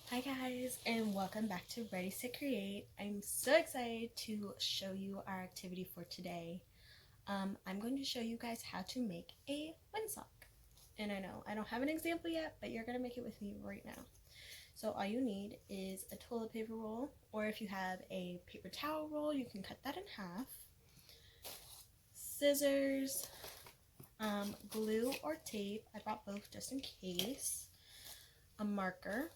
Hi guys, and welcome back to Ready to Create. I'm so excited to show you our activity for today. I'm going to show you guys how to make a windsock. And I know I don't have an example yet, but you're going to make it with me right now. So all you need is a toilet paper roll, or if you have a paper towel roll, you can cut that in half. Scissors, glue or tape. I brought both just in case. A marker,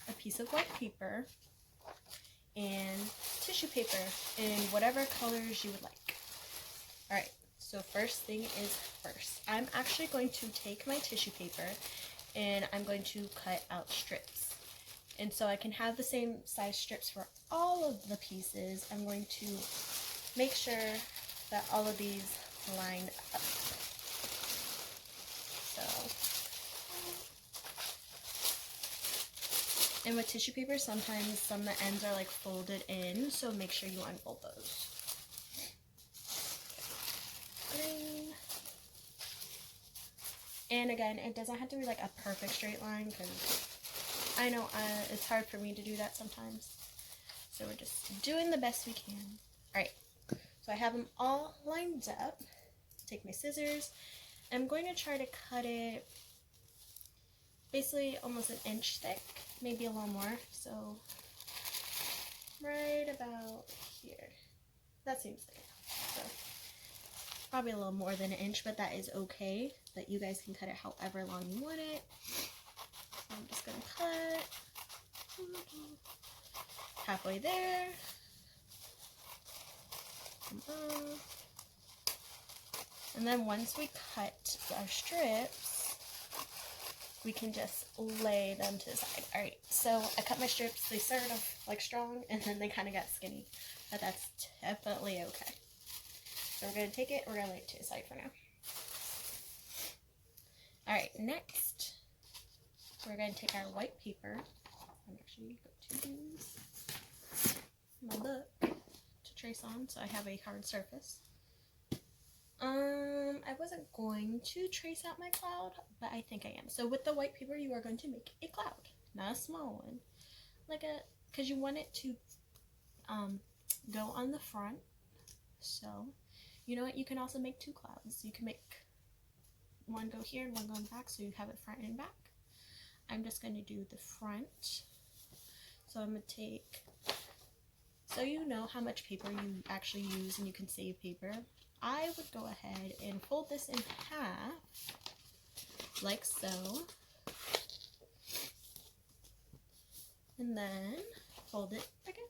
a piece of white paper, and tissue paper in whatever colors you would like. Alright, so first thing is first. I'm actually going to take my tissue paper and I'm going to cut out strips. And so I can have the same size strips for all of the pieces. I'm going to make sure that all of these line up. And with tissue paper, sometimes some of the ends are like folded in, so make sure you unfold those. Green. And again, it doesn't have to be like a perfect straight line, because I know it's hard for me to do that sometimes. So we're just doing the best we can. Alright, so I have them all lined up. Take my scissors. I'm going to try to cut it basically almost an inch thick, maybe a little more, so right about here. That seems thick. So probably a little more than an inch, but that is okay. That you guys can cut it however long you want it. So I'm just gonna cut halfway there. And then once we cut our strips, we can just lay them to the side. Alright, so I cut my strips. They started off like strong and then they kind of got skinny. But that's definitely okay. So we're going to take it, we're going to lay it to the side for now. Alright, next we're going to take our white paper. I'm actually going to use my book to trace on so I have a hard surface. I wasn't going to trace out my cloud, but I think I am. So with the white paper, you are going to make a cloud, not a small one, because you want it to go on the front. So, you know what? You can also make two clouds. You can make one go here and one go in the back, so you have it front and back. I'm just going to do the front. So I'm going to take, so you know how much paper you actually use and you can save paper. I would go ahead and fold this in half, like so, and then fold it again.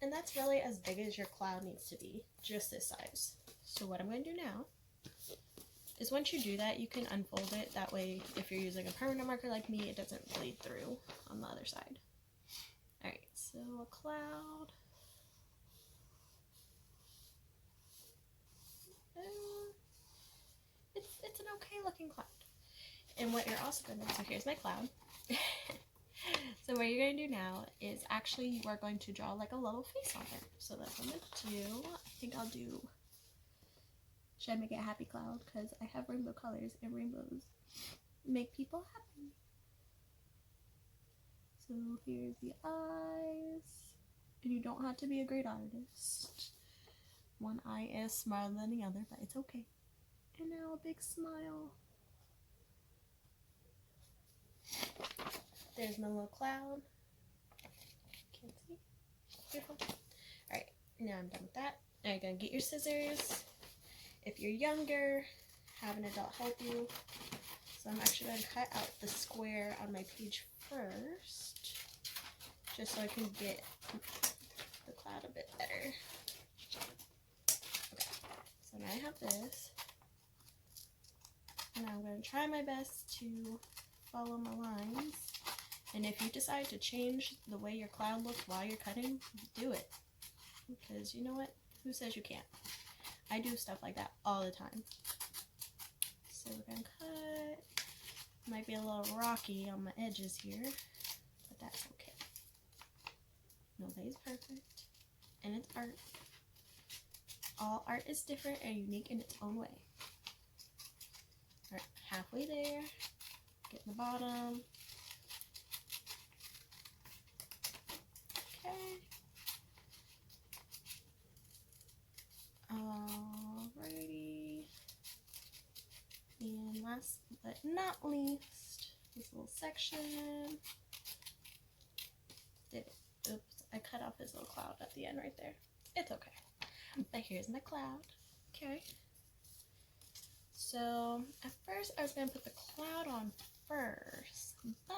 And that's really as big as your cloud needs to be, just this size. So what I'm going to do now is once you do that, you can unfold it. That way, if you're using a permanent marker like me, it doesn't bleed through on the other side. Alright, so a cloud. It's an okay looking cloud. And what you're also going to do, so here's my cloud. So what you're going to do now is actually you are going to draw like a little face on it. So that's what I'm going to do. I think I'll do, should I make it a happy cloud? Because I have rainbow colors and rainbows make people happy. So here's the eyes. And you don't have to be a great artist. One eye is smaller than the other, but it's okay. And now a big smile. There's my little cloud. Can't see. Beautiful. Alright, now I'm done with that. Now you're going to get your scissors. If you're younger, have an adult help you. So I'm actually going to cut out the square on my page first, just so I can get the cloud a bit better. Okay, so now I have this. And I'm going to try my best to follow my lines. And if you decide to change the way your cloud looks while you're cutting, do it. Because you know what? Who says you can't? I do stuff like that all the time. So we're going to cut. Might be a little rocky on my edges here, but that's okay. Nobody's perfect. And it's art. All art is different and unique in its own way. Alright, halfway there, get in the bottom, last but not least, this little section. Oops, I cut off his little cloud at the end right there. It's okay. But here's my cloud. Okay. So at first I was going to put the cloud on first, but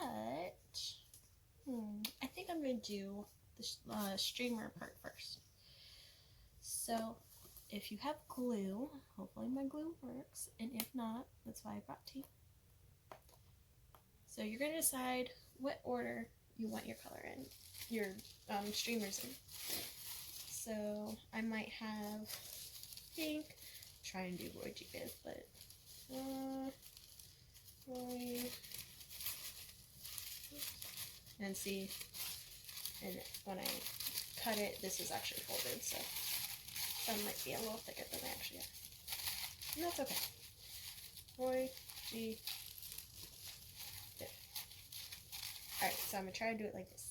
I think I'm going to do the streamer part first. So if you have glue, hopefully my glue works, and if not, that's why I brought tape. So you're going to decide what order you want your color in, your streamers in. So I might have pink, try and do Roy G. Biv, but Roy, and see, and when I cut it, this is actually folded, so some might be a little thicker than I actually have. And that's okay. Roy G. Biv. Alright, so I'm going to try to do it like this.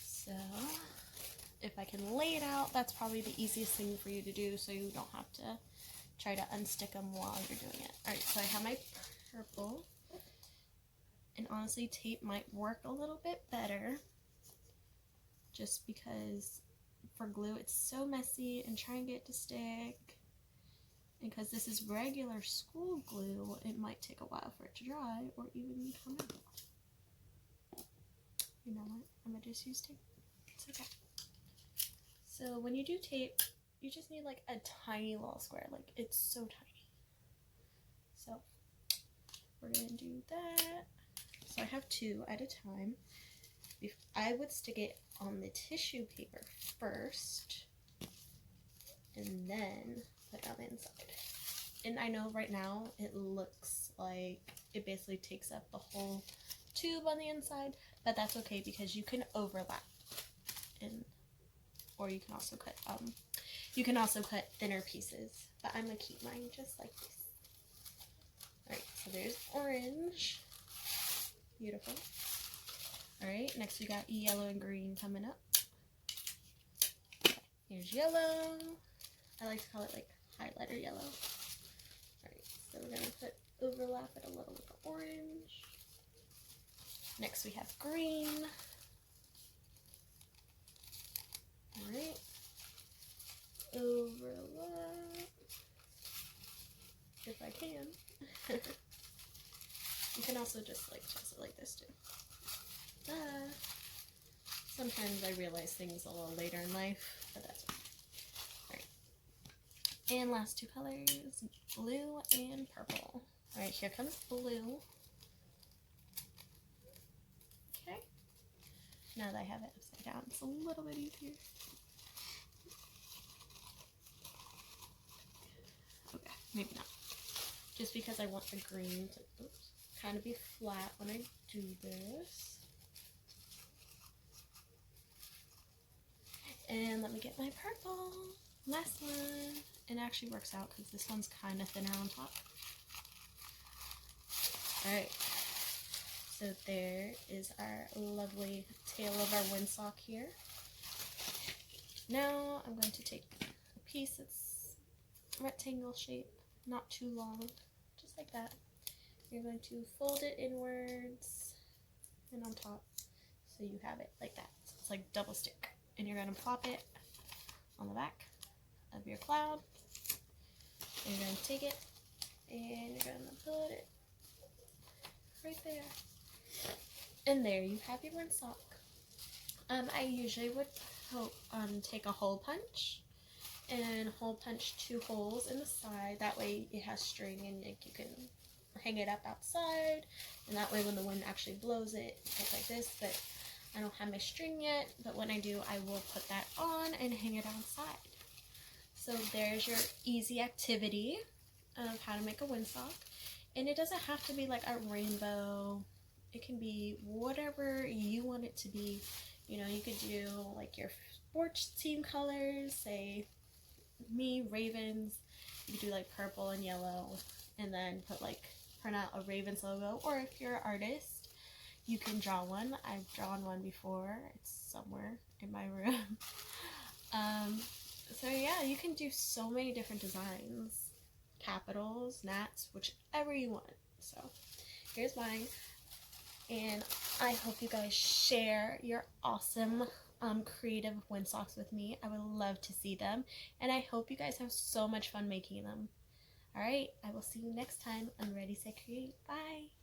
So, if I can lay it out, that's probably the easiest thing for you to do, so you don't have to try to unstick them while you're doing it. Alright, so I have my purple, and honestly, tape might work a little bit better, just because for glue it's so messy, and try and get it to stick, and because this is regular school glue, it might take a while for it to dry, or even come out. You know what, I'm going to just use tape. It's okay. So when you do tape, you just need like a tiny little square, like it's so tiny. So we're going to do that. So I have two at a time. I would stick it on the tissue paper first, and then put it on the inside. And I know right now it looks like it basically takes up the whole tube on the inside, but that's okay because you can overlap, and or you can also cut thinner pieces, but I'm gonna keep mine just like this. Alright, so there's orange. Beautiful. Alright, next we got yellow and green coming up. Here's yellow. I like to call it like highlighter yellow. Alright, so we're gonna overlap it a little with the orange. Next we have green. Alright, overlap, if I can. You can also just like toss it like this too. Sometimes I realize things a little later in life, but that's okay. Alright, and last two colors, blue and purple. Alright, here comes blue. Okay, now that I have it upside down, it's a little bit easier. Okay, maybe not. Just because I want the green to kind of be flat when I do this. And let me get my purple. Last one. It actually works out because this one's kind of thinner on top. Alright. So there is our lovely tail of our windsock here. Now I'm going to take a piece that's rectangle shape, not too long, just like that. You're going to fold it inwards and on top, so you have it like that. So it's like double stick. And you're going to plop it on the back of your cloud. And you're going to take it and you're going to put it right there. And there you have your windsock. I usually would take a hole punch and hole punch 2 holes in the side. That way it has string and you can hang it up outside. And that way when the wind actually blows it, it's like this. But I don't have my string yet, but when I do, I will put that on and hang it outside. So there's your easy activity of how to make a windsock. And it doesn't have to be like a rainbow. It can be whatever you want it to be. You know, you could do like your sports team colors, say me, Ravens. You could do like purple and yellow, and then print out a Ravens logo. Or if you're an artist, you can draw one. I've drawn one before. It's somewhere in my room. So yeah, you can do so many different designs. capitals, gnats, whichever you want. So here's mine. And I hope you guys share your awesome creative windsocks with me. I would love to see them. And I hope you guys have so much fun making them. Alright, I will see you next time on Ready, Set, Create. Bye!